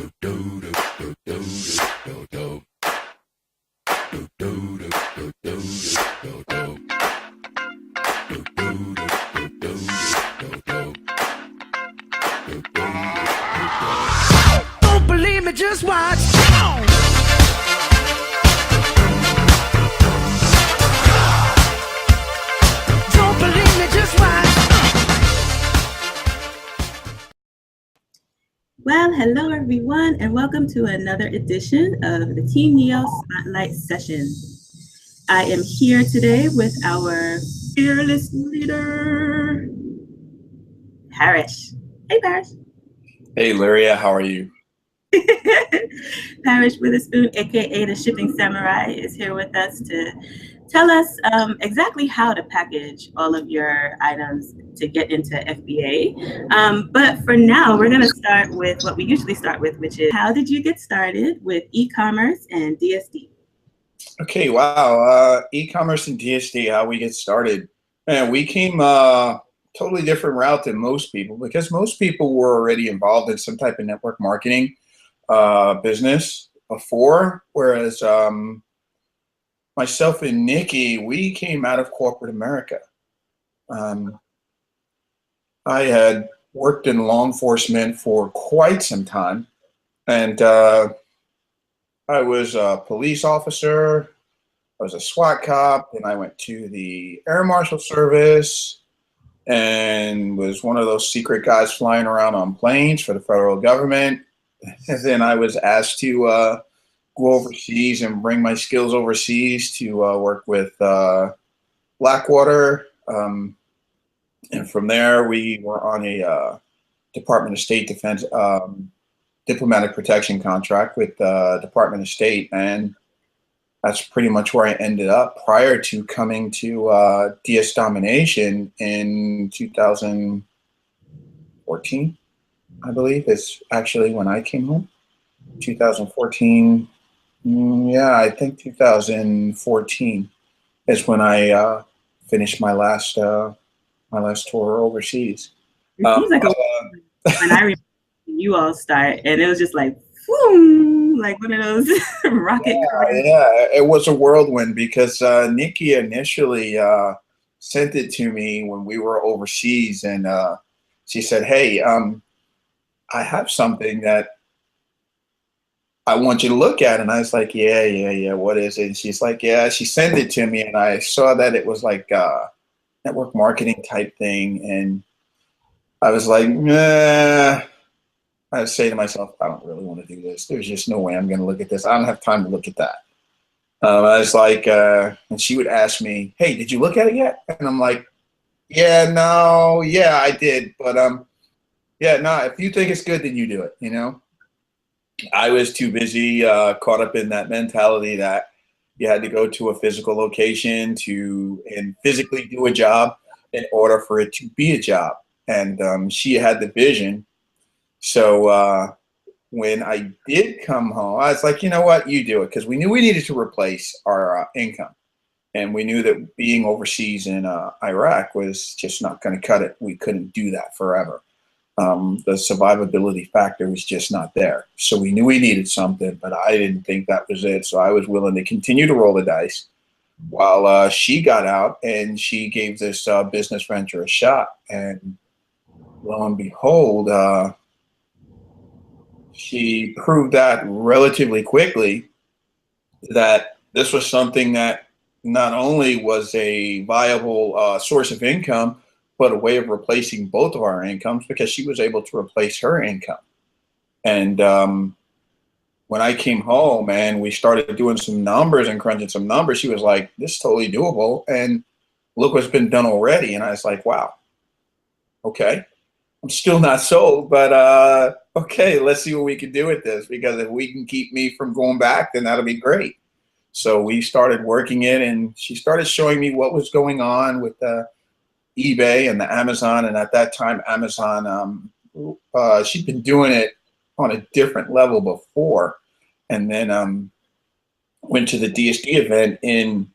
Don't believe me, just watch. Don't believe me, just watch. Well, hello everyone, and welcome to another edition of the Team Neo Spotlight Session. I am here today with our fearless leader, Parrish. Hey, Parrish. Hey, Lyria, how are you? Parrish Witherspoon, aka the Shipping Samurai, is here with us to tell us exactly how to package all of your items to get into FBA. But for now, we're going to start with what we usually start with, which is how did you get started with e-commerce and DSD? Okay, wow. E-commerce and DSD, how we get started. Man, we came totally different route than most people because most people were already involved in some type of network marketing business before, whereas myself and Nikki, we came out of corporate America. I had worked in law enforcement for quite some time, and I was a police officer, I was a SWAT cop, and I went to the Air Marshal Service and was one of those secret guys flying around on planes for the federal government. And then I was asked to go overseas and bring my skills overseas to work with Blackwater. And from there, we were on a Department of State Defense diplomatic protection contract with the Department of State. And that's pretty much where I ended up prior to coming to DS Domination in 2014. I believe is actually when I came home. 2014, yeah, I think 2014 is when I finished my last tour overseas. It seems like when I remember you all start, and it was just like, boom, like one of those rocket cars. Yeah, it was a whirlwind because Nikki initially sent it to me when we were overseas, and she said, "Hey, I have something that I want you to look at." And I was like, yeah, what is it? And she's like, yeah, she sent it to me, and I saw that it was like a network marketing type thing. And I was like, nah. I was saying to myself, I don't really want to do this. There's just no way I'm going to look at this. I don't have time to look at that. I was like, and she would ask me, hey, did you look at it yet? And I'm like, yeah, I did. But yeah, no, if you think it's good, then you do it, you know? I was too busy, caught up in that mentality that you had to go to a physical location and physically do a job in order for it to be a job. And she had the vision. So when I did come home, I was like, you know what, you do it. Because we knew we needed to replace our income. And we knew that being overseas in Iraq was just not going to cut it. We couldn't do that forever. The survivability factor was just not there. So we knew we needed something, but I didn't think that was it. So I was willing to continue to roll the dice while she got out and she gave this business venture a shot. And lo and behold, she proved that relatively quickly that this was something that not only was a viable source of income, but a way of replacing both of our incomes because she was able to replace her income. And when I came home and we started doing some numbers and crunching some numbers, she was like, this is totally doable. And look what's been done already. And I was like, wow, okay. I'm still not sold, but okay, let's see what we can do with this, because if we can keep me from going back, then that'll be great. So we started working it, and she started showing me what was going on with the eBay and the Amazon. And at that time, Amazon, she'd been doing it on a different level before, and then went to the DSD event in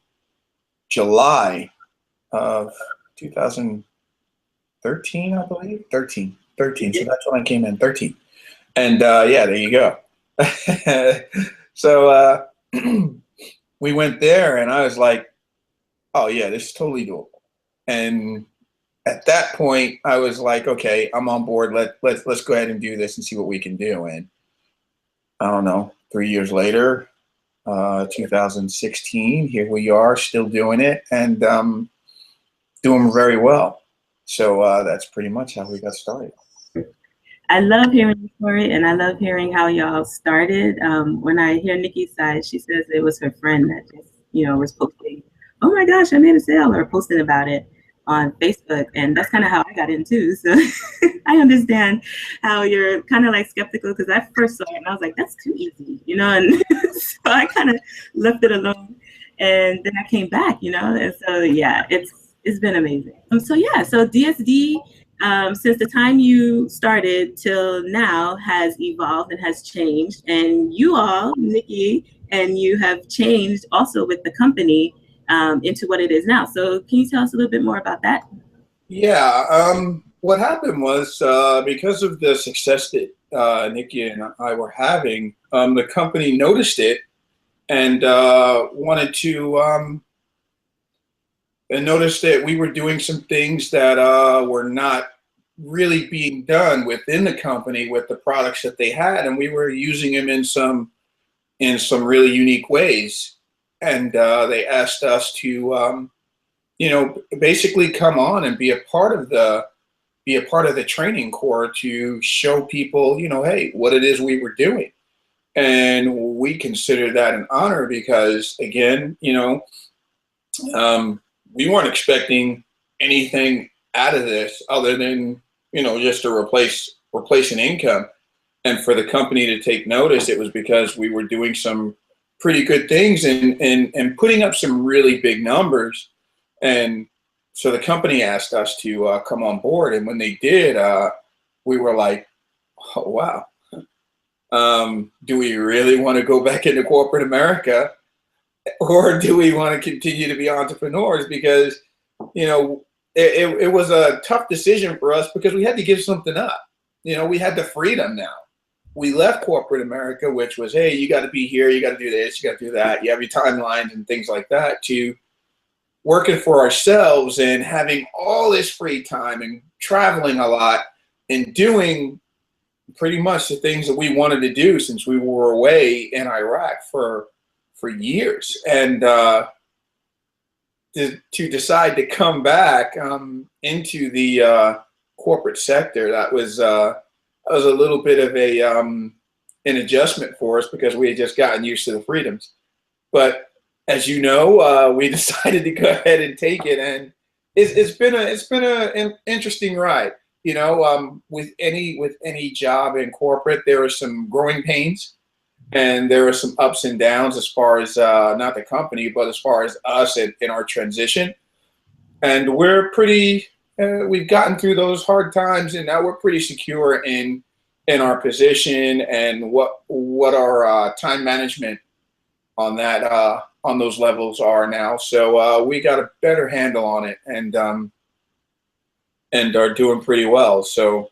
July of 2013, I believe. 13. So that's when I came in, 13. And yeah, there you go. So we went there, and I was like, "Oh yeah, this is totally doable." And at that point, I was like, "Okay, I'm on board. Let's go ahead and do this and see what we can do." And I don't know, 3 years later, 2016, here we are, still doing it, and doing very well. So that's pretty much how we got started. I love hearing the story, and I love hearing how y'all started. When I hear Nikki's side, she says it was her friend that just, was posting, "Oh my gosh, I made a sale," or posting about it on Facebook, and that's kind of how I got in too. So I understand how you're kind of like skeptical, because I first saw it and I was like, that's too easy, and so I kind of left it alone, and then I came back, and so yeah, it's been amazing. So DSD, since the time you started till now, has evolved and has changed, and you all, Nikki, and you have changed also with the company into what it is now. So can you tell us a little bit more about that? Yeah, what happened was because of the success that Nikki and I were having, the company noticed it and wanted to and noticed that we were doing some things that were not really being done within the company with the products that they had, and we were using them in some really unique ways. And they asked us to, basically come on and be a part of the training core to show people, hey, what it is we were doing. And we consider that an honor because, again, we weren't expecting anything out of this other than, just to replace an income. And for the company to take notice, it was because we were doing some pretty good things and putting up some really big numbers. And so the company asked us to come on board. And when they did, we were like, oh, wow. Do we really want to go back into corporate America? Or do we want to continue to be entrepreneurs? Because, it was a tough decision for us because we had to give something up. We had the freedom now. We left corporate America, which was, hey, you got to be here, you got to do this, you got to do that. You have your timelines and things like that, to working for ourselves and having all this free time and traveling a lot and doing pretty much the things that we wanted to do since we were away in Iraq for years. And to decide to come back into the corporate sector, that was a little bit of an adjustment for us because we had just gotten used to the freedoms. But as you know, we decided to go ahead and take it, and it's been an interesting ride. With any job in corporate, there are some growing pains, and there are some ups and downs as far as not the company, but as far as us in our transition. And we're pretty. We've gotten through those hard times, and now we're pretty secure in our position and what our time management on that on those levels are now. So we got a better handle on it, and are doing pretty well. So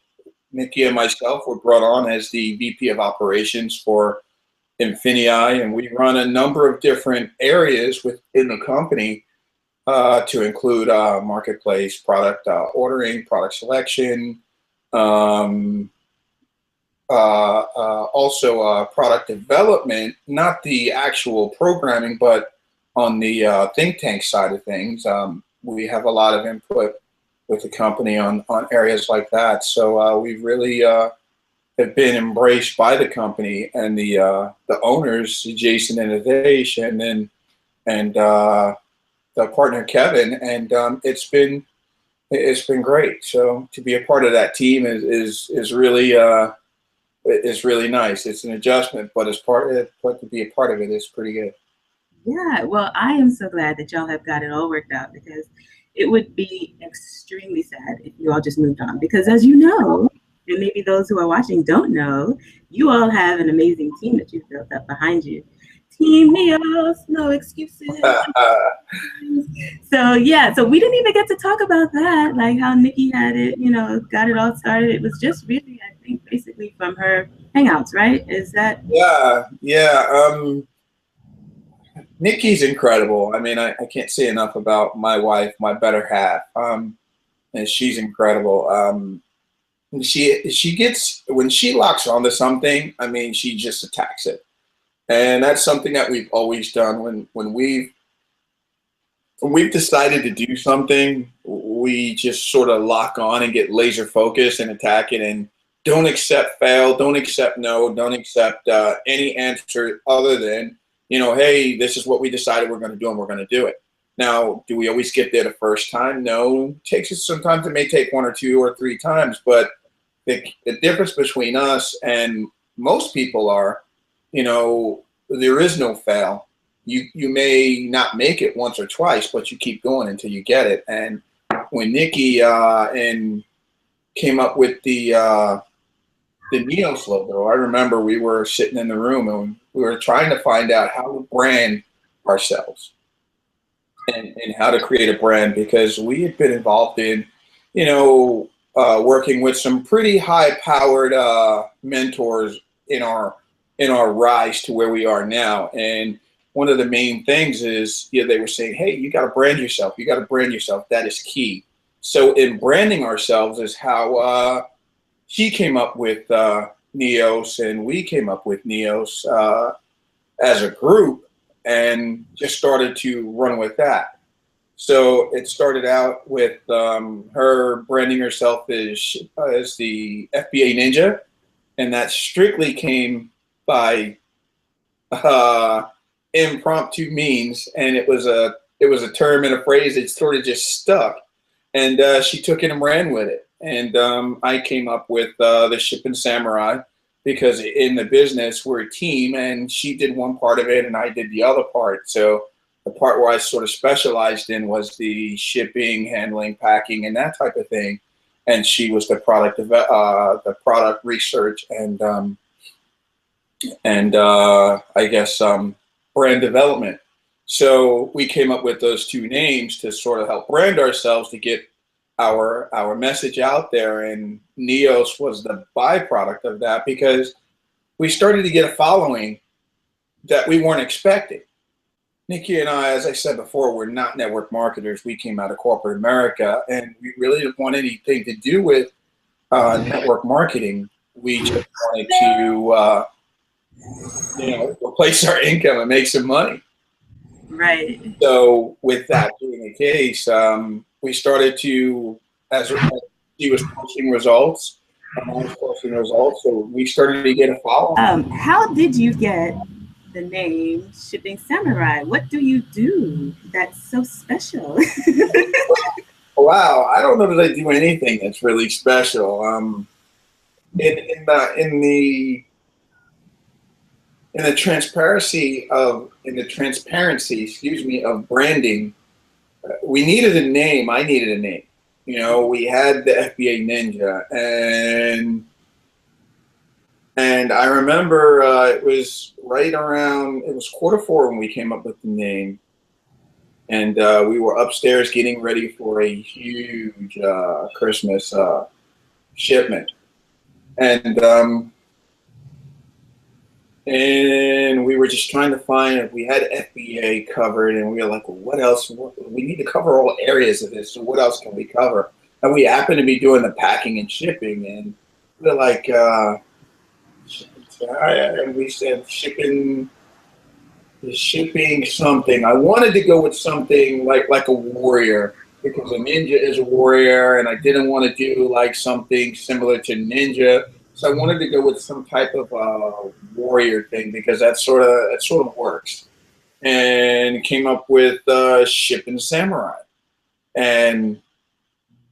Nikki and myself were brought on as the VP of Operations for Infinii, and we run a number of different areas within the company. To include marketplace, product ordering, product selection, also product development, not the actual programming, but on the think tank side of things. We have a lot of input with the company on areas like that. So we've really have been embraced by the company and the owners, Jason and Adesh, and the partner Kevin, and it's been great. So to be a part of that team is really nice. It's an adjustment, but to be a part of it is pretty good. Yeah, well, I am so glad that y'all have got it all worked out, because it would be extremely sad if you all just moved on. Because as you know, and maybe those who are watching don't know, you all have an amazing team that you've built up behind you. Team Neos, no excuses. So we didn't even get to talk about that, like how Nikki had it, got it all started. It was just really, I think, basically directly from her hangouts, right? Is that? Yeah. Nikki's incredible. I mean, I can't say enough about my wife, my better half. And she's incredible. She gets, when she locks onto something, I mean, she just attacks it. And that's something that we've always done when we've decided to do something, we just sort of lock on and get laser focused and attack it, and don't accept fail, don't accept no, don't accept any answer other than, hey, this is what we decided we're going to do, and we're going to do it. Now, do we always get there the first time? No. It takes us, sometimes it may take 1 or 2 or 3 times, but the difference between us and most people are, there is no fail. You may not make it once or twice, but you keep going until you get it. And when Nikki came up with the Neos logo, I remember we were sitting in the room and we were trying to find out how to brand ourselves and how to create a brand, because we had been involved in, working with some pretty high-powered mentors in our rise to where we are now. And one of the main things is, they were saying, hey, you got to brand yourself. You got to brand yourself. That is key. So in branding ourselves is how he came up with Neos, and we came up with Neos as a group, and just started to run with that. So it started out with her branding herself as the FBA Ninja, and that strictly came by impromptu means, and it was a term and a phrase that sort of just stuck, and she took it and ran with it. And I came up with the Shipping Samurai, because in the business we're a team, and she did one part of it and I did the other part. So the part where I sort of specialized in was the shipping, handling, packing, and that type of thing, and she was the product research and I guess brand development. So we came up with those 2 names to sort of help brand ourselves, to get our message out there. And Neos was the byproduct of that, because we started to get a following that we weren't expecting. Nikki and I, as I said before, we're not network marketers. We came out of corporate America, and we really didn't want anything to do with network marketing. We just wanted to replace our income and make some money. Right. So with that being the case, we started to, as he was posting results, I was posting results, so we started to get a follow. How did you get the name Shipping Samurai? What do you do that's so special? Wow, I don't know that I do anything that's really special. In the transparency of branding, we needed a name. I needed a name. We had the FBA Ninja, and I remember it was right around, it was Q4 when we came up with the name, and we were upstairs getting ready for a huge Christmas shipment, and we were just trying to find if we had FBA covered, and we were like, well, what else? We need to cover all areas of this, so what else can we cover? And we happened to be doing the packing and shipping, and we were like, and we said shipping something. I wanted to go with something like a warrior, because a ninja is a warrior, and I didn't want to do like something similar to ninja. So I wanted to go with some type of warrior thing, because that sort of works, and came up with Shipping Samurai, and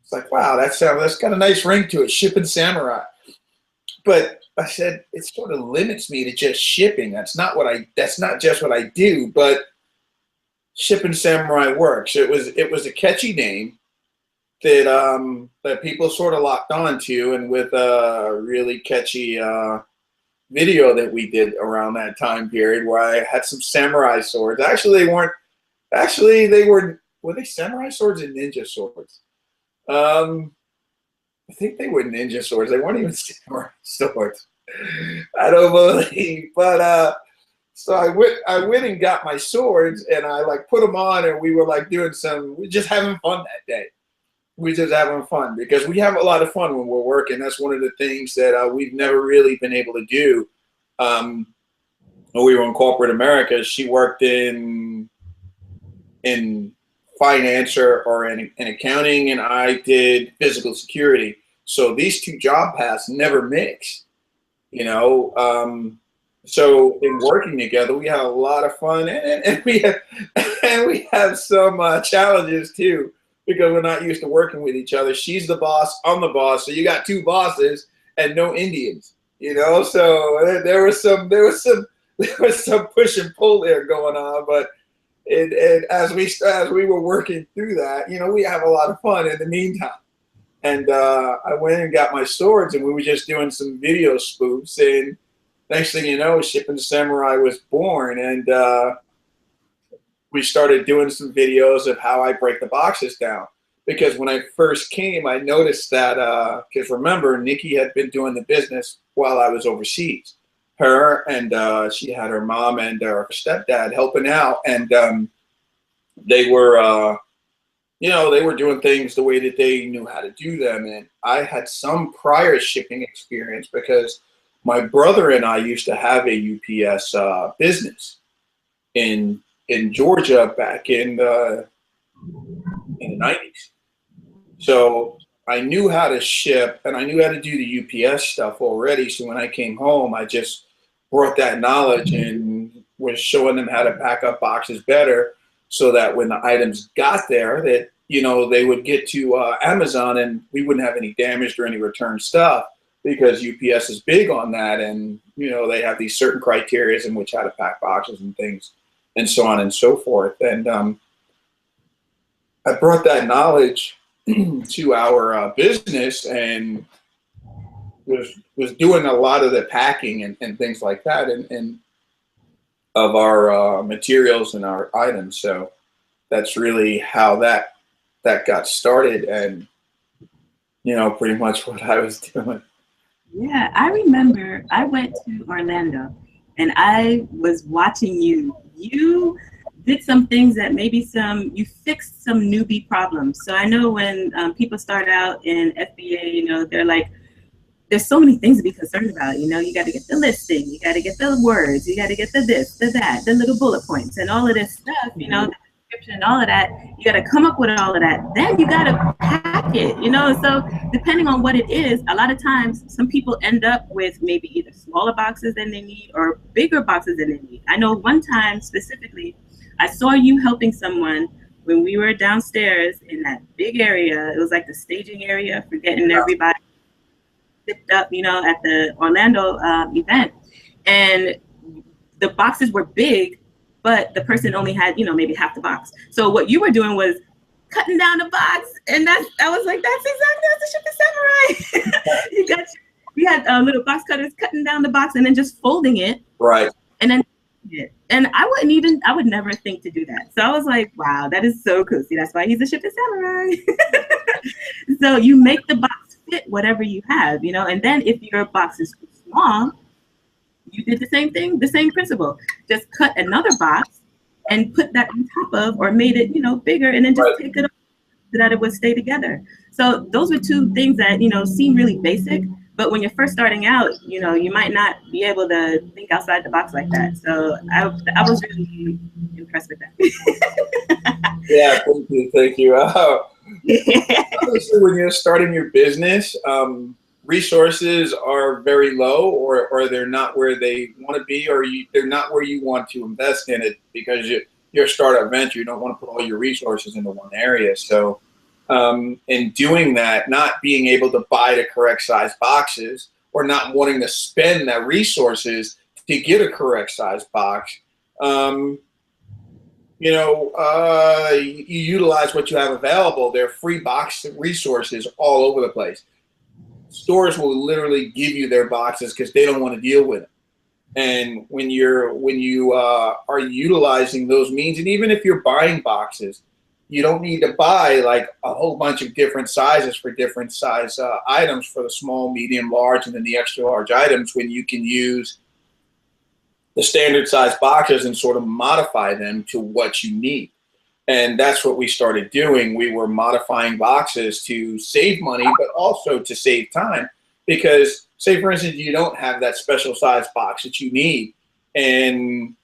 it's like, wow, that's got a nice ring to it, Shipping Samurai. But I said it sort of limits me to just shipping. That's not just what I do, but Shipping Samurai works. It was a catchy name that people sort of locked on to, and with a really catchy video that we did around that time period, where I had some samurai swords. Actually, they weren't. Actually, were they samurai swords or ninja swords? I think they were ninja swords. They weren't even samurai swords. I don't believe. But so I went and got my swords, and I like put them on, and we were like we just having fun that day. We just having fun because we have a lot of fun when we're working. That's one of the things that we've never really been able to do. When we were in corporate America, she worked in finance or in accounting, and I did physical security. So these two job paths never mix, you know. So in working together, we had a lot of fun, and we have some challenges too, because we're not used to working with each other. She's the boss, I'm the boss, so you got two bosses and no Indians, you know. So there was some push and pull there going on, but and as we were working through that, you know, we have a lot of fun in the meantime. And I went and got my swords, and we were just doing some video spoofs, and next thing you know, Shipping Samurai was born, and we started doing some videos of how I break the boxes down. Because when I first came, I noticed that, because remember, Nikki had been doing the business while I was overseas. Her and she had her mom and her stepdad helping out, and they were, you know, they were doing things the way that they knew how to do them. And I had some prior shipping experience because my brother and I used to have a UPS business in Georgia back in the 90s. So I knew how to ship, and I knew how to do the UPS stuff already. So when I came home, I just brought that knowledge and was showing them how to pack up boxes better, so that when the items got there, that, you know, they would get to Amazon and we wouldn't have any damaged or any return stuff, because UPS is big on that. And, you know, they have these certain criteria in which how to pack boxes and things and so on and so forth. And I brought that knowledge to our business, and was doing a lot of the packing and things like that, and of our materials and our items. So that's really how that got started, and, you know, pretty much what I was doing. Yeah, I remember I went to Orlando, and I was watching you. You did some things that you fixed some newbie problems. So I know when people start out in FBA, you know, they're like, there's so many things to be concerned about. You know, you got to get the listing, you got to get the words, you got to get the this, the that, the little bullet points, and all of this stuff, you know, the description and all of that. You got to come up with all of that. Then you got to pack it, you know. So depending on what it is, a lot of times some people end up with maybe either smaller boxes than they need or bigger boxes than they need. I know one time specifically, I saw you helping someone when we were downstairs in that big area. It was like the staging area for getting everybody picked up, you know, at the Orlando event. And the boxes were big, but the person only had, you know, maybe half the box. So what you were doing was cutting down the box, and I was like, that's the Shipping Samurai. We had little box cutters cutting down the box and then just folding it. Right. And then and I would never think to do that. So I was like, wow, that is so cool. See, that's why he's a Shipping Samurai. So you make the box fit whatever you have, you know, and then if your box is too small, you did the same thing, the same principle. Just cut another box and put that on top of, or made it, you know, bigger, and then just take it off so that it would stay together. So those were two things that, you know, seem really basic, but when you're first starting out, you know, you might not be able to think outside the box like that. So I was really impressed with that. Yeah, thank you. Obviously, when you're starting your business, resources are very low, or they're not where they want to be, or they're not where you want to invest in it, because you're a startup venture. You don't want to put all your resources into one area. So in doing that, not being able to buy the correct size boxes, or not wanting to spend that resources to get a correct size box, you utilize what you have available. There are free box resources all over the place. Stores will literally give you their boxes because they don't want to deal with it. And when you are utilizing those means, and even if you're buying boxes, you don't need to buy like a whole bunch of different sizes for different size items for the small, medium, large, and then the extra large items, when you can use the standard size boxes and sort of modify them to what you need. And that's what we started doing. We were modifying boxes to save money, but also to save time. Because, say, for instance, you don't have that special size box that you need, and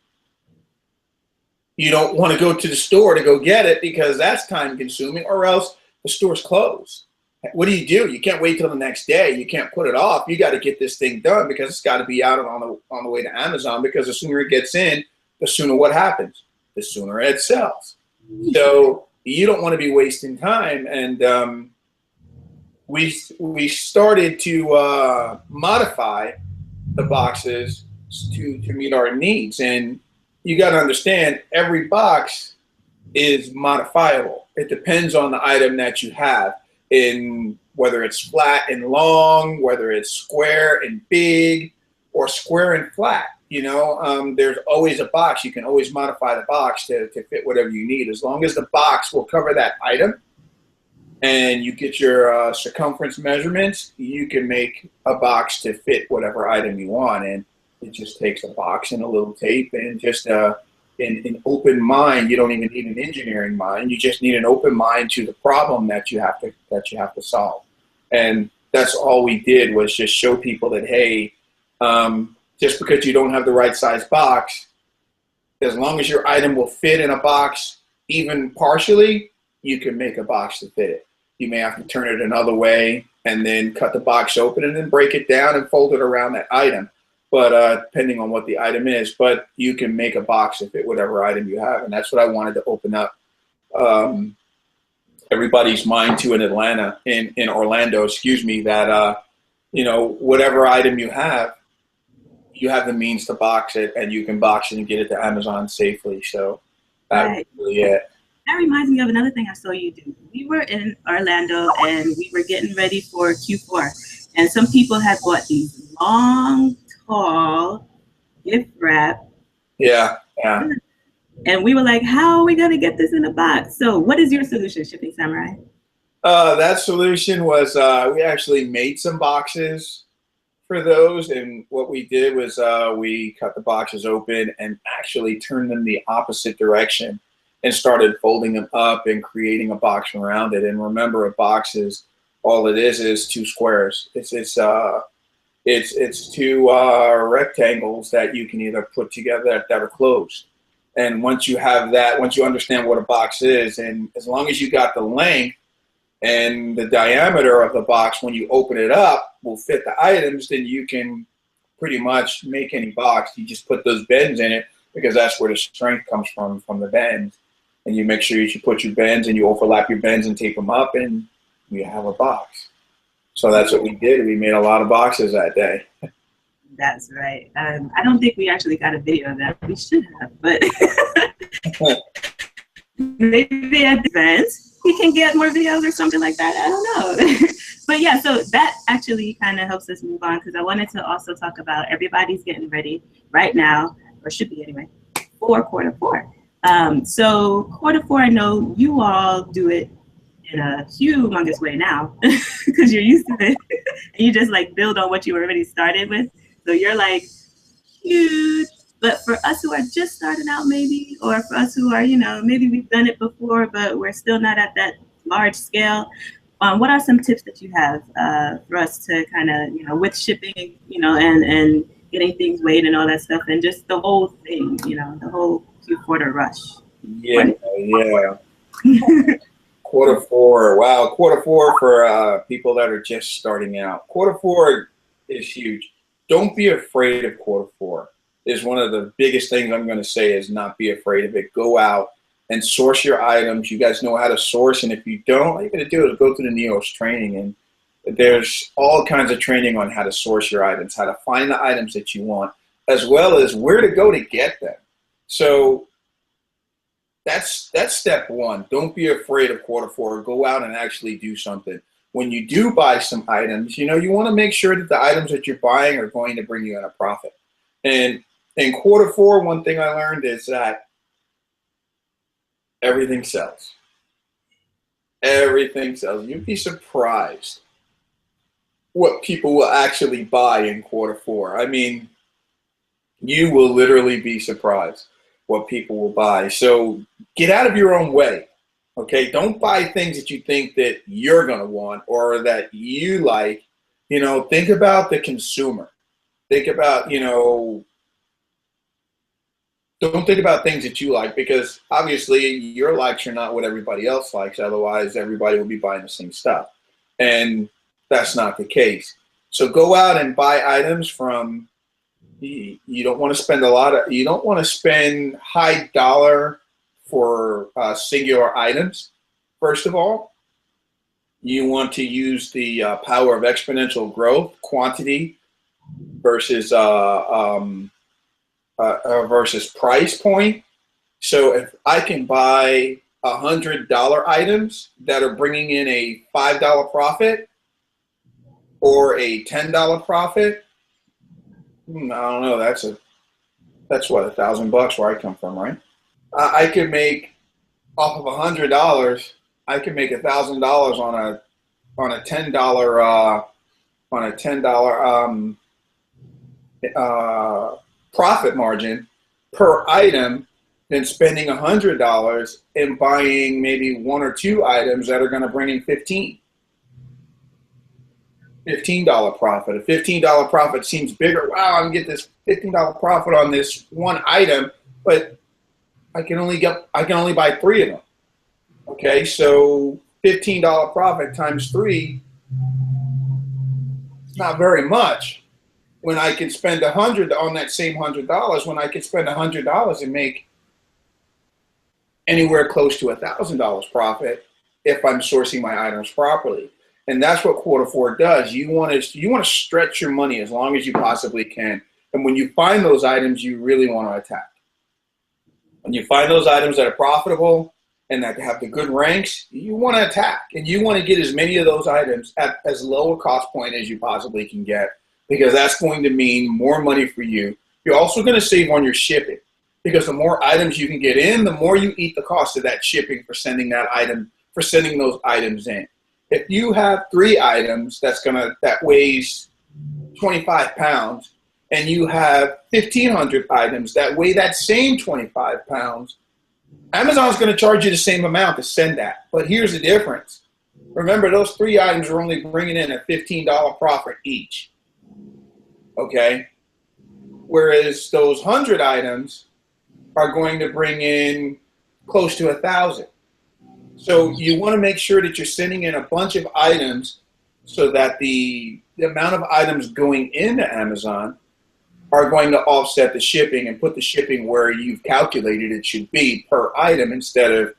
you don't want to go to the store to go get it because that's time consuming, or else the store's closed. What do? You can't wait till the next day. You can't put it off. You got to get this thing done because it's got to be out on the way to Amazon, because the sooner it gets in, the sooner what happens? The sooner it sells. So you don't want to be wasting time. And we started to modify the boxes to meet our needs. And you got to understand, every box is modifiable. It depends on the item that you have, in whether it's flat and long, whether it's square and big, or square and flat. You know, there's always a box. You can always modify the box to fit whatever you need. As long as the box will cover that item and you get your circumference measurements, you can make a box to fit whatever item you want. And it just takes a box and a little tape and just an open mind. You don't even need an engineering mind. You just need an open mind to the problem that you have to solve. And that's all we did, was just show people that, hey, just because you don't have the right size box, as long as your item will fit in a box, even partially, you can make a box to fit it. You may have to turn it another way and then cut the box open and then break it down and fold it around that item. But depending on what the item is, but you can make a box to fit whatever item you have. And that's what I wanted to open up everybody's mind to in Orlando, excuse me, that, you know, whatever item you have the means to box it, and you can box it and get it to Amazon safely. So that was really it. That reminds me of another thing I saw you do. We were in Orlando and we were getting ready for Q4, and some people had bought these long, tall gift wrap. Yeah. And we were like, how are we going to get this in a box? So what is your solution, Shipping Samurai? That solution was we actually made some boxes for those. And what we did was we cut the boxes open and actually turned them the opposite direction and started folding them up and creating a box around it. And remember, a box is, all it is two squares. It's two rectangles that you can either put together that are closed. And once you have that, once you understand what a box is, and as long as you got the length and the diameter of the box when you open it up will fit the items, then you can pretty much make any box. You just put those bends in it, because that's where the strength comes from the bends. And you make sure you put your bends and you overlap your bends and tape them up, and you have a box. So that's what we did. We made a lot of boxes that day. That's right. I don't think we actually got a video of that. We should have, but maybe at the event we can get more videos or something like that. I don't know. But yeah, so that actually kind of helps us move on, because I wanted to also talk about, everybody's getting ready right now, or should be anyway, for Q4. So Q4, I know you all do it in a humongous way now because you're used to it. And you just like build on what you already started with. So you're like huge. But for us who are just starting out maybe, or for us who are, you know, maybe we've done it before, but we're still not at that large scale, what are some tips that you have for us to kind of, you know, with shipping, you know, and getting things weighed and all that stuff, and just the whole thing, you know, the whole Q4 rush? Yeah. Q4, wow, Q4 for people that are just starting out. Q4 is huge. Don't be afraid of Q4. Is one of the biggest things I'm going to say, is not be afraid of it. Go out and source your items. You guys know how to source, and if you don't, all you got to do is go through the NEOS training, and there's all kinds of training on how to source your items, how to find the items that you want, as well as where to go to get them. So that's step one. Don't be afraid of Q4. Go out and actually do something. When you do buy some items, you know, you want to make sure that the items that you're buying are going to bring you in a profit. And in Q4, one thing I learned is that everything sells. Everything sells. You'd be surprised what people will actually buy in Q4. I mean, you will literally be surprised what people will buy. So get out of your own way. Okay, don't buy things that you think that you're going to want or that you like. Think about the consumer. Think about, don't think about things that you like, because obviously your likes are not what everybody else likes. Otherwise, everybody will be buying the same stuff. And that's not the case. So go out and buy items from, you don't want to spend you don't want to spend high dollar for singular items. First of all, you want to use the power of exponential growth, quantity versus versus price point. So if I can buy $100 items that are bringing in a $5 profit or a $10 profit, I don't know. That's what, $1,000 where I come from, right? I could make off of $100. I could make $1,000 on a $10 profit margin per item than spending $100 and buying maybe one or two items that are going to bring in $15 profit. A $15 profit seems bigger. Wow, I'm going to get this $15 profit on this one item, but I can only buy three of them. Okay, so $15 profit times three, it's not very much. When I can spend $100 on that same $100, when I can spend $100 and make anywhere close to $1,000 profit if I'm sourcing my items properly. And that's what Q4 does. You want to stretch your money as long as you possibly can. And when you find those items, you really want to attack. When you find those items that are profitable and that have the good ranks, you want to attack. And you want to get as many of those items at as low a cost point as you possibly can get, because that's going to mean more money for you. You're also going to save on your shipping, because the more items you can get in, the more you eat the cost of that shipping for sending those items in. If you have 3 items that weighs 25 pounds, and you have 1,500 items that weigh that same 25 pounds, Amazon's going to charge you the same amount to send that. But here's the difference. Remember, those 3 items are only bringing in a $15 profit each. Okay? Whereas those 100 items are going to bring in close to 1,000. So you want to make sure that you're sending in a bunch of items so that the amount of items going into Amazon are going to offset the shipping and put the shipping where you've calculated it should be per item instead of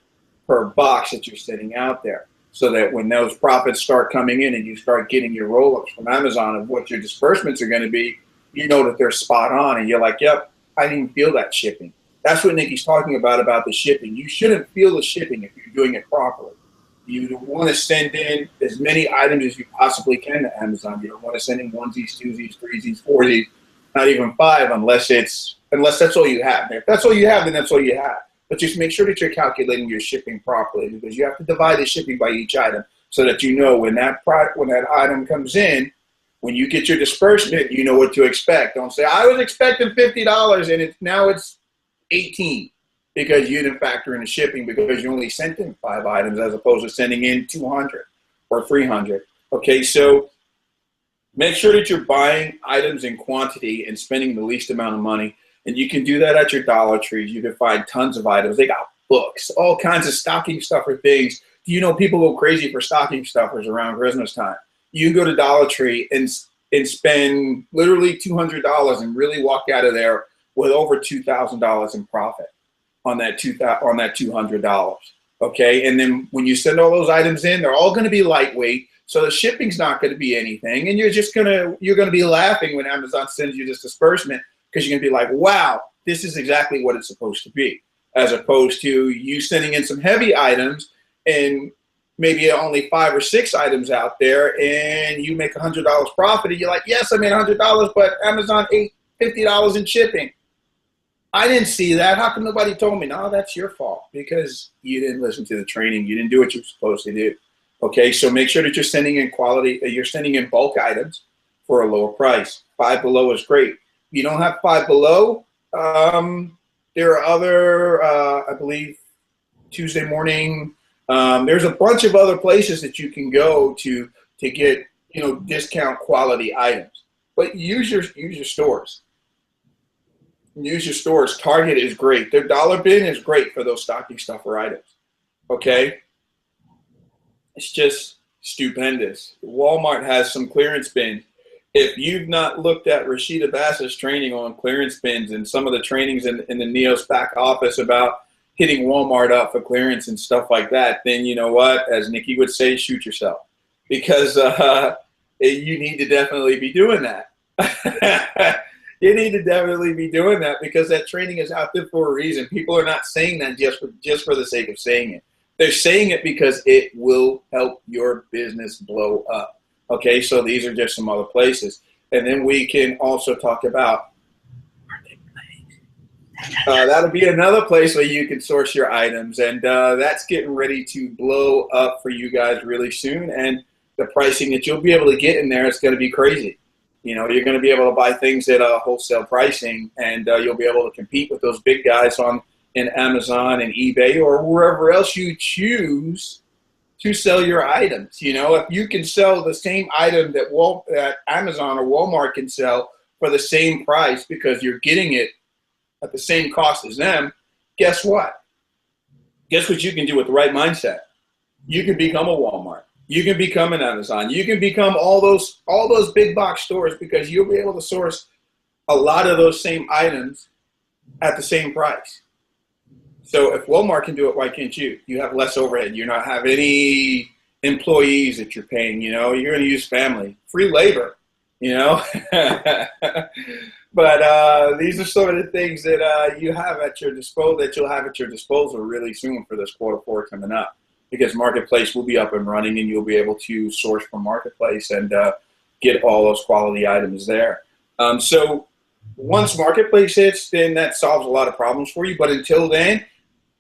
per box that you're sending out there. So that when those profits start coming in and you start getting your roll-ups from Amazon of what your disbursements are going to be, you know that they're spot on, and you're like, yep, I didn't even feel that shipping. That's what Nikki's talking about the shipping. You shouldn't feel the shipping if you're doing it properly. You want to send in as many items as you possibly can to Amazon. You don't want to send in onesies, twosies, threesies, foursies, not even 5 unless that's all you have. If that's all you have, then that's all you have. But just make sure that you're calculating your shipping properly, because you have to divide the shipping by each item so that you know when that item comes in, when you get your disbursement, you know what to expect. Don't say, I was expecting $50 and now it's 18 because you didn't factor in the shipping because you only sent in 5 items as opposed to sending in 200 or 300. Okay, so make sure that you're buying items in quantity and spending the least amount of money. And you can do that at your Dollar Trees. You can find tons of items. They got books, all kinds of stocking stuffer things. Do you know people go crazy for stocking stuffers around Christmas time? You can go to Dollar Tree and spend literally $200 and really walk out of there with over $2,000 in profit on that $200. Okay, and then when you send all those items in, they're all going to be lightweight. So the shipping's not going to be anything, and you're going to be laughing when Amazon sends you this disbursement, because you're going to be like, wow, this is exactly what it's supposed to be, as opposed to you sending in some heavy items and maybe only 5 or 6 items out there, and you make $100 profit, and you're like, yes, I made $100, but Amazon ate $50 in shipping. I didn't see that. How come nobody told me? No, that's your fault because you didn't listen to the training. You didn't do what you're supposed to do. Okay, so make sure that you're sending in quality. You're sending in bulk items for a lower price. Five Below is great. If you don't have Five Below, there are other, I believe, Tuesday Morning. There's a bunch of other places that you can go to get, discount quality items. But use your stores. Use your stores. Target is great. Their dollar bin is great for those stocking stuffer items. Okay? It's just stupendous. Walmart has some clearance bins. If you've not looked at Rashida Bass's training on clearance bins and some of the trainings in the NEOS back office about hitting Walmart up for clearance and stuff like that, then you know what? As Nikki would say, shoot yourself. Because you need to definitely be doing that. You need to definitely be doing that because that training is out there for a reason. People are not saying that just for the sake of saying it. They're saying it because it will help your business blow up. Okay, so these are just some other places. And then we can also talk about Marketplace. That'll be another place where you can source your items. And that's getting ready to blow up for you guys really soon. And the pricing that you'll be able to get in there is going to be crazy. You're going to be able to buy things at wholesale pricing, and you'll be able to compete with those big guys in Amazon and eBay or wherever else you choose to sell your items. If you can sell the same item that Amazon or Walmart can sell for the same price because you're getting it at the same cost as them, guess what? Guess what you can do with the right mindset? You can become a Walmart. You can become an Amazon. You can become all those big box stores because you'll be able to source a lot of those same items at the same price. So if Walmart can do it, why can't you? You have less overhead. You not have any employees that you're paying. You're going to use family, free labor. But these are some of the things that you have at your disposal that you'll have at your disposal really soon for this Q4 coming up. Because Marketplace will be up and running and you'll be able to source from Marketplace and get all those quality items there. So once Marketplace hits, then that solves a lot of problems for you. But until then,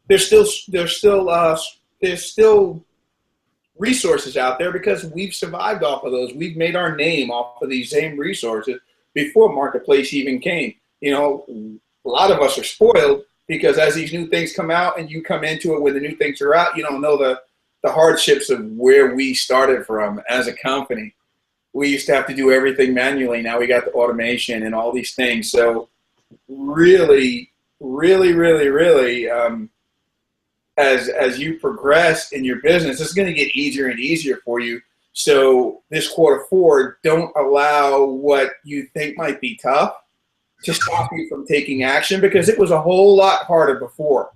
there's still resources out there because we've survived off of those. We've made our name off of these same resources before Marketplace even came. A lot of us are spoiled. Because as these new things come out and you come into it when the new things are out, you don't know the hardships of where we started from as a company. We used to have to do everything manually. Now we got the automation and all these things. So really, really, really, really, as you progress in your business, it's going to get easier and easier for you. So this Q4, don't allow what you think might be tough to stop you from taking action because it was a whole lot harder before.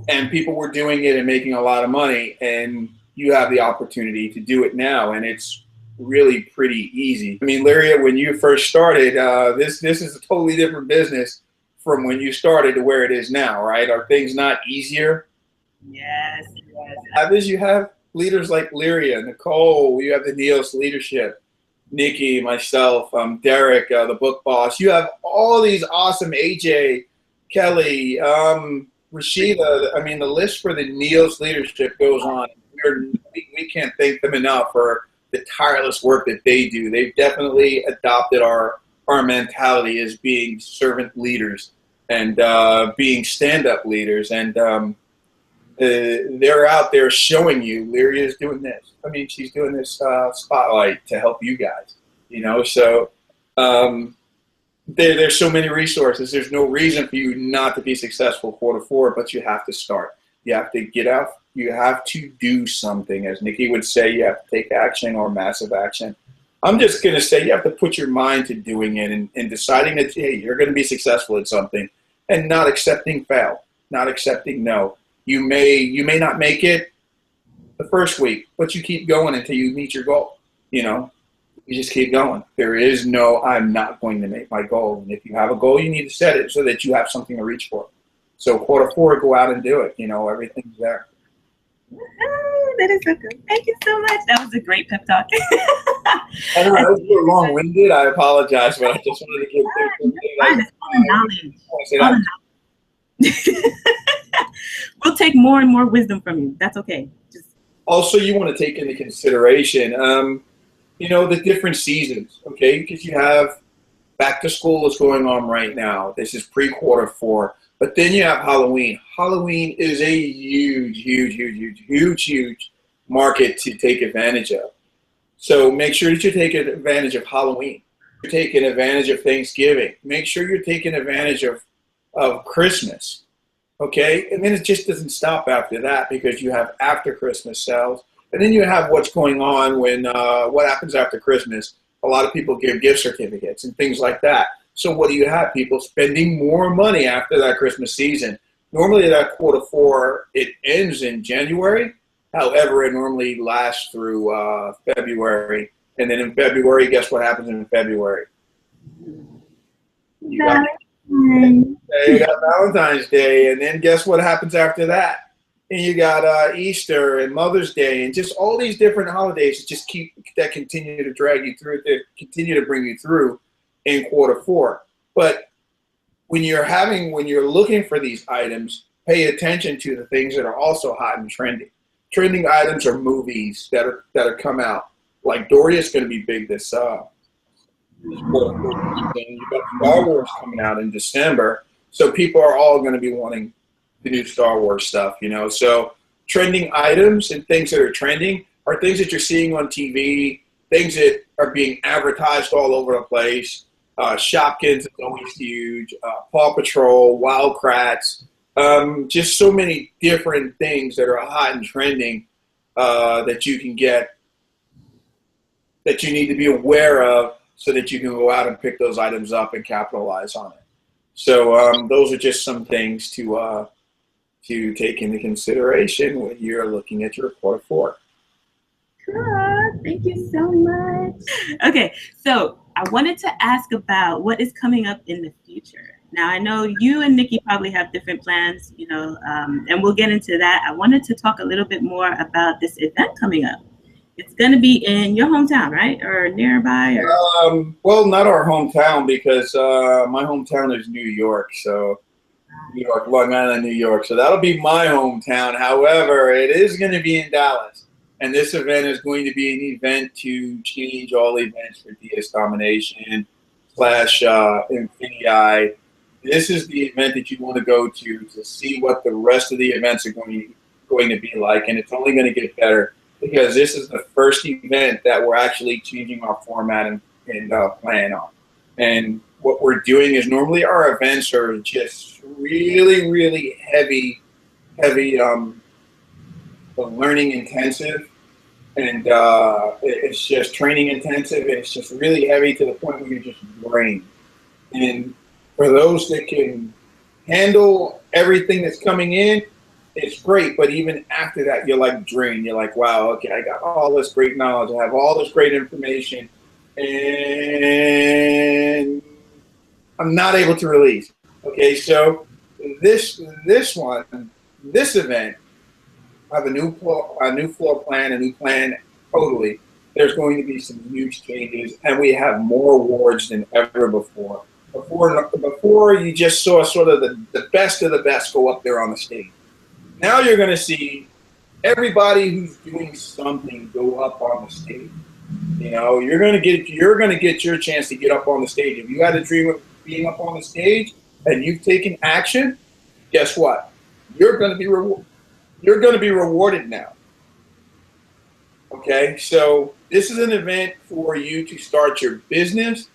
And people were doing it and making a lot of money, and you have the opportunity to do it now, and it's really pretty easy. I mean, Lyria, when you first started, this is a totally different business from when you started to where it is now, right? Are things not easier? Yes. As you have leaders like Lyria, Nicole, you have the NEOS leadership, Nikki, myself, Derek, the book boss. You have all these awesome AJ, Kelly, Rashida. I mean, the list for the NEOS leadership goes on. We can't thank them enough for the tireless work that they do. They've definitely adopted our mentality as being servant leaders and being stand-up leaders. And they're out there showing you Lyria is doing this. I mean, she's doing this spotlight to help you guys, So there's so many resources. There's no reason for you not to be successful Q4, but you have to start. You have to get out. You have to do something. As Nikki would say, you have to take action or massive action. I'm just going to say you have to put your mind to doing it and deciding that, hey, you're going to be successful at something and not accepting fail, not accepting no. You may not make it the first week, but you keep going until you meet your goal. You just keep going. There is no, I'm not going to make my goal. And if you have a goal, you need to set it so that you have something to reach for. So Q4, go out and do it. Everything's there. That is so good. Thank you so much. That was a great pep talk. I know I was a little long-winded. I apologize, but I just wanted to give Fine. It's all the knowledge. say All that. the knowledge. We'll take more and more wisdom from you. That's okay. Just Also, you want to take into consideration, the different seasons, okay? Because you have back to school is going on right now. This is pre-quarter four. But then you have Halloween. Halloween is a huge market to take advantage of. So make sure that you're taking advantage of Halloween. You're taking advantage of Thanksgiving. Make sure you're taking advantage of Christmas. Okay? And then it just doesn't stop after that because you have after Christmas sales. And then you have what's going on when what happens after Christmas. A lot of people give gift certificates and things like that. So what do you have? People spending more money after that Christmas season. Normally that quarter four, it ends in January. However, it normally lasts through February. And then in February, guess what happens in February? You got Valentine's Day. And then guess what happens after that? And you got Easter and Mother's Day and just all these different holidays that continue to drag you through, that continue to bring you through in quarter four. But when you're looking for these items, pay attention to the things that are also hot and trending. Trending items are movies that are come out. Like Dory is going to be big this quarter four. You got Star Wars coming out in December, so people are all going to be wanting the new Star Wars stuff, So trending items and things that are trending are things that you're seeing on TV, things that are being advertised all over the place. Shopkins is always huge. Paw Patrol, Wild Kratts, just so many different things that are hot and trending that you can get, that you need to be aware of so that you can go out and pick those items up and capitalize on it. So those are just some things to take into consideration when you're looking at your quarter four. Cool. Thank you so much. Okay, so I wanted to ask about what is coming up in the future. Now, I know you and Nikki probably have different plans, and we'll get into that. I wanted to talk a little bit more about this event coming up. It's going to be in your hometown, right? Or nearby? Or? Well, not our hometown because my hometown is New York. So New York, Long Island, New York. So that'll be my hometown. However, it is going to be in Dallas. And this event is going to be an event to change all events for DS Domination / Infinity. This is the event that you want to go to see what the rest of the events are going to be like. And it's only going to get better because this is the first event that we're actually changing our format and plan on. And what we're doing is normally our events are just really heavy learning intensive, and it's just training intensive, and it's just really heavy to the point where you're just drained. And for those that can handle everything that's coming in, it's great. But even after that, you're like drained. You're like, wow, okay, I got all this great knowledge. I have all this great information, and I'm not able to release. Okay, so this event, I have a new floor plan, a new plan totally. There's going to be some huge changes, and we have more awards than ever before. Before you just saw sort of the best of the best go up there on the stage. Now you're going to see everybody who's doing something go up on the stage. You're going to get your chance to get up on the stage. If you had a dream of being up on the stage and you've taken action, guess what? You're going to be rewarded now. Okay, so this is an event for you to start your business.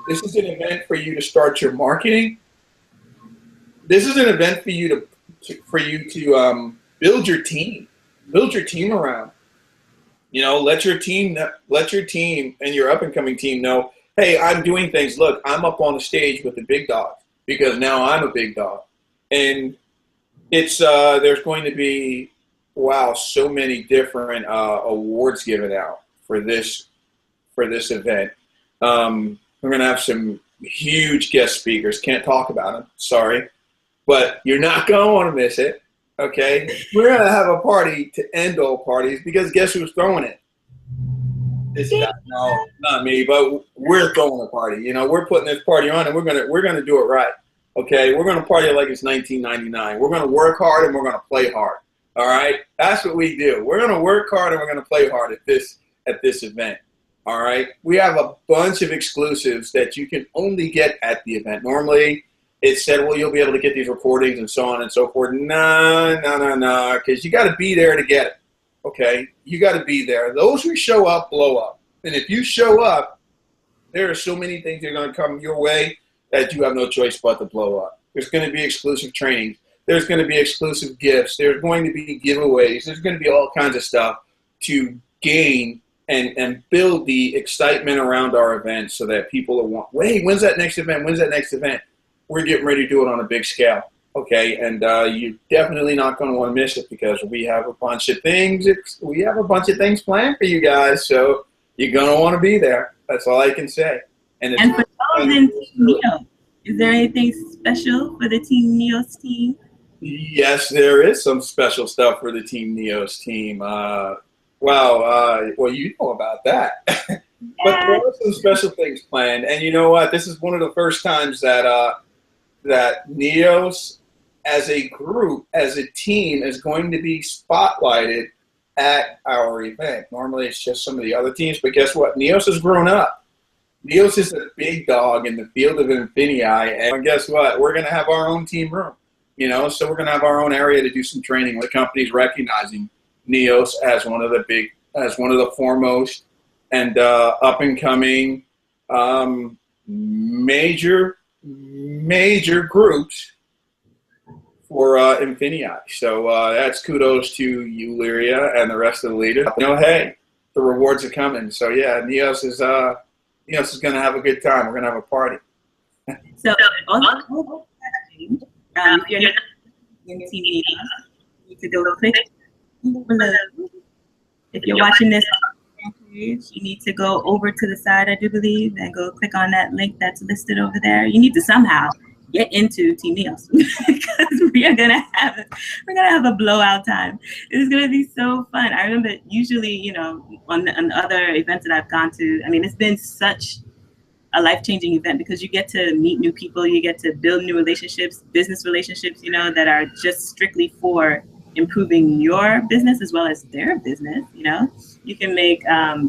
This is an event for you to start your marketing. This is an event for you to build your team around. Let your team and your up and coming team know, hey, I'm doing things. Look, I'm up on the stage with the big dogs because now I'm a big dog, and it's there's going to be so many different awards given out for this event. We're going to have some huge guest speakers. Can't talk about them, sorry, but you're not going to want to miss it. Okay, we're gonna have a party to end all parties because guess who's throwing it? This guy. No, not me, but we're throwing a party. You know, we're putting this party on, and we're gonna do it right. Okay, we're gonna party like it's 1999. We're gonna work hard and we're gonna play hard. All right, that's what we do. We're gonna work hard and we're gonna play hard at this event. All right, we have a bunch of exclusives that you can only get at the event. Normally, it said, well, you'll be able to get these recordings and so on and so forth. No, because you got to be there to get it. Okay, you got to be there. Those who show up blow up, and if you show up, there are so many things that are going to come your way that you have no choice but to blow up. There's going to be exclusive trainings. There's going to be exclusive gifts. There's going to be giveaways. There's going to be all kinds of stuff to gain and build the excitement around our event so that people will want, wait, when's that next event? When's that next event? We're getting ready to do it on a big scale. Okay, and you're definitely not going to want to miss it because we have a bunch of things. We have a bunch of things planned for you guys, so you're going to want to be there. That's all I can say. And for those in Team Neo, is there anything special for the Team Neos team? Yes, there is some special stuff for the Team Neos team. Well, you know about that. But there are some special things planned, and you know what? This is one of the first times that that Neos, as a group, as a team, is going to be spotlighted at our event. Normally, it's just some of the other teams, but guess what? Neos has grown up. Neos is a big dog in the field of Infinii, and guess what? We're going to have our own team room. You know, so we're going to have our own area to do some training. The company's recognizing Neos as one of the foremost and up and coming major groups for Infinii. So that's kudos to you, Lyria, and the rest of the leaders. You know, hey, the rewards are coming. So yeah, Neos is going to have a good time. We're going to have a party. So also, if you're not in Team Neos, you need to go click below. If you're watching this on the page, you need to go over to the side, I do believe, and go click on that link that's listed over there. You need to somehow get into Team Neos because we're gonna have a blowout time. It's gonna be so fun. I remember usually, you know, on other events that I've gone to, I mean, it's been such a life-changing event because you get to meet new people, you get to build new relationships, business relationships, you know, that are just strictly for improving your business as well as their business. You know, you can make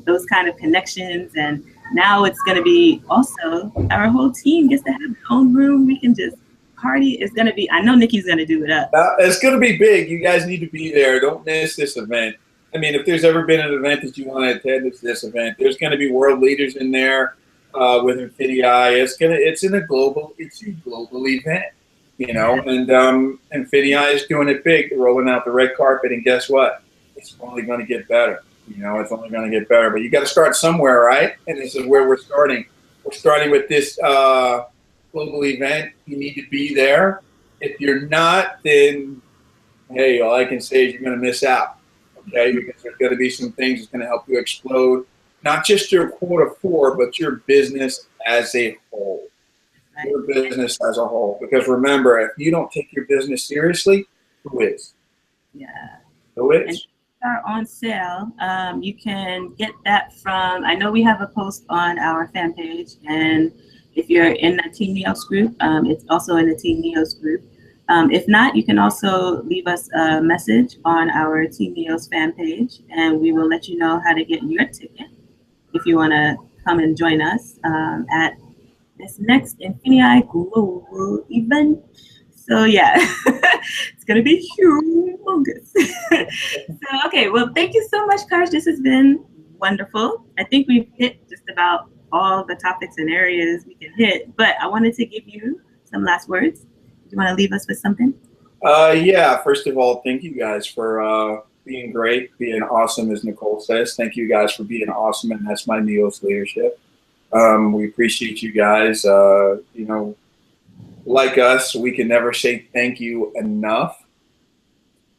those kind of connections, and now it's going to be also our whole team gets to have their own room. We can just party. It's going to be, I know Nikki's going to do it up. It's going to be big. You guys need to be there. Don't miss this event. I mean, if there's ever been an event that you want to attend, it's this event. There's going to be world leaders in there with Infinii. It's a global event. You know, and Infinii is doing it big. They're rolling out the red carpet, and guess what? It's only going to get better. You know, it's only going to get better. But you got to start somewhere, right? And this is where we're starting. We're starting with this global event. You need to be there. If you're not, then, hey, all I can say is you're going to miss out, okay? Because there's going to be some things that's going to help you explode, not just your Q4, but your business as a whole. Your business as a whole. Because remember, if you don't take your business seriously, who is? Yeah. Who is? And are on sale. You can get that from, I know we have a post on our fan page, and if you're in the Team Neos group, it's also in the Team Neos group. If not, you can also leave us a message on our Team Neos fan page, and we will let you know how to get your ticket if you want to come and join us at this next Infinii Global event. So yeah, it's gonna be humongous. So okay, well, thank you so much, Karsh. This has been wonderful. I think we've hit just about all the topics and areas we can hit, but I wanted to give you some last words. Do you want to leave us with something? Yeah, first of all, thank you guys for being great, being awesome, as Nicole says. Thank you guys for being awesome, and that's my Neos leadership. We appreciate you guys. You know, like us, we can never say thank you enough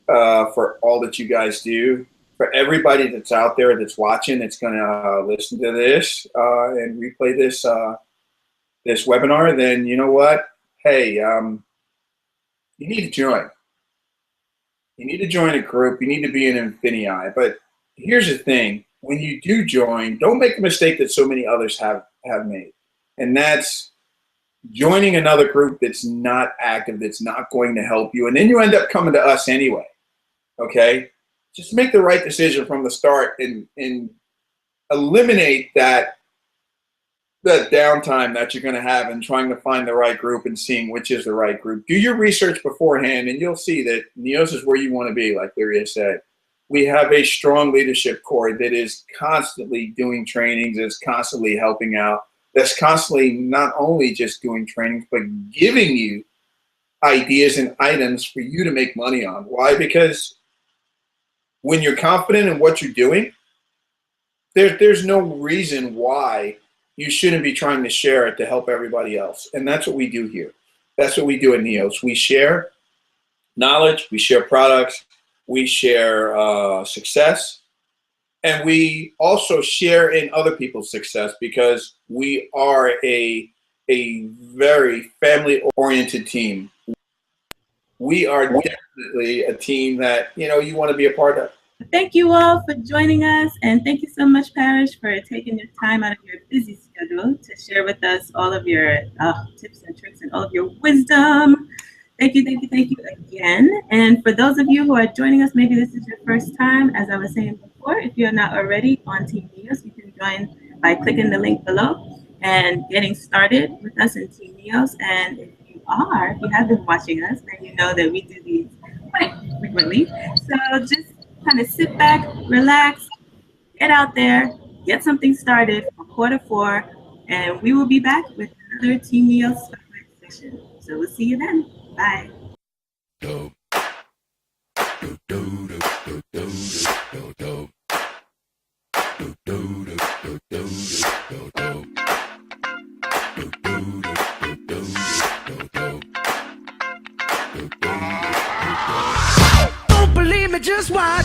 for all that you guys do. For everybody that's out there that's watching, that's going to listen to this and replay this this webinar, then you know what? Hey, you need to join. You need to join a group. You need to be an Infinii. But here's the thing. When you do join, don't make a mistake that so many others have made. And that's joining another group that's not active, that's not going to help you. And then you end up coming to us anyway. Okay? Just make the right decision from the start and eliminate that downtime that you're going to have in trying to find the right group and seeing which is the right group. Do your research beforehand, and you'll see that NEOS is where you want to be, like Lyria said. We have a strong leadership core that is constantly doing trainings, that's constantly helping out, that's constantly not only just doing trainings, but giving you ideas and items for you to make money on. Why? Because when you're confident in what you're doing, there's no reason why you shouldn't be trying to share it to help everybody else. And that's what we do here. That's what we do at NEOS. We share knowledge, we share products, we share success, and we also share in other people's success because we are a very family-oriented team. We are definitely a team that, you want to be a part of. Thank you all for joining us, and thank you so much, Parrish, for taking your time out of your busy schedule to share with us all of your tips and tricks and all of your wisdom. Thank you again. And for those of you who are joining us, maybe this is your first time, as I was saying before, if you're not already on Team NEOS, you can join by clicking the link below and getting started with us in Team NEOS. And if you have been watching us, then you know that we do these quite frequently. So just kind of sit back, relax, get out there, get something started for Q4, and we will be back with another Team NEOS Spotlight session. So we'll see you then. Bye. Don't believe me, just watch.